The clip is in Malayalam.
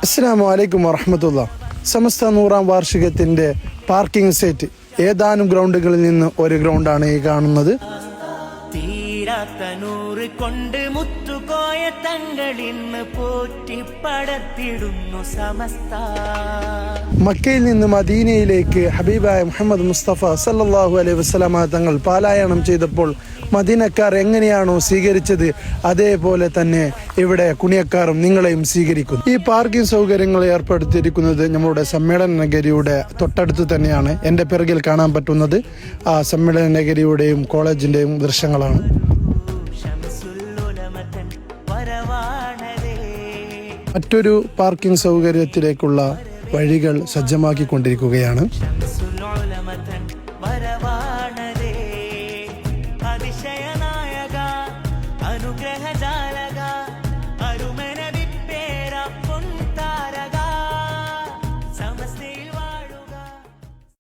അസ്സലാമു അലൈക്കും വറഹ്മത്തുള്ളാഹി. സമസ്ത 100ാം വാർഷികത്തിന്റെ പാർക്കിംഗ് സെറ്റ് ഏതാനും ഗ്രൗണ്ടുകളിൽ നിന്ന് ഒരു ഗ്രൗണ്ടാണ് ഈ കാണുന്നത്. തീരാത്ത നൂറ് കൊണ്ട് മുത്തുകോയ തങ്ങളിന്ന് പോറ്റി പടത്തിടുന്നു സമസ്ത. മക്കയിൽ നിന്ന് മദീനയിലേക്ക് ഹബീബായ മുഹമ്മദ് മുസ്തഫ സല്ലല്ലാഹു അലൈഹി വസല്ലമ തങ്ങൾ പാലായനം ചെയ്തപ്പോൾ മദീനക്കാർ എങ്ങനെയാണോ സ്വീകരിച്ചത്, അതേപോലെ തന്നെ ഇവിടെ കുണിയക്കാരും നിങ്ങളെയും സ്വീകരിക്കും. ഈ പാർക്കിംഗ് സൗകര്യങ്ങൾ ഏർപ്പെടുത്തിയിരിക്കുന്നത് നമ്മുടെ സമ്മേളന നഗരിയുടെ തൊട്ടടുത്ത് തന്നെയാണ്. എൻ്റെ പിറകിൽ കാണാൻ പറ്റുന്നത് ആ സമ്മേളന നഗരിയുടെയും കോളേജിന്റെയും ദൃശ്യങ്ങളാണ്. മറ്റൊരു പാർക്കിംഗ് സൗകര്യത്തിലേക്കുള്ള വഴികൾ സജ്ജമാക്കിക്കൊണ്ടിരിക്കുകയാണ്.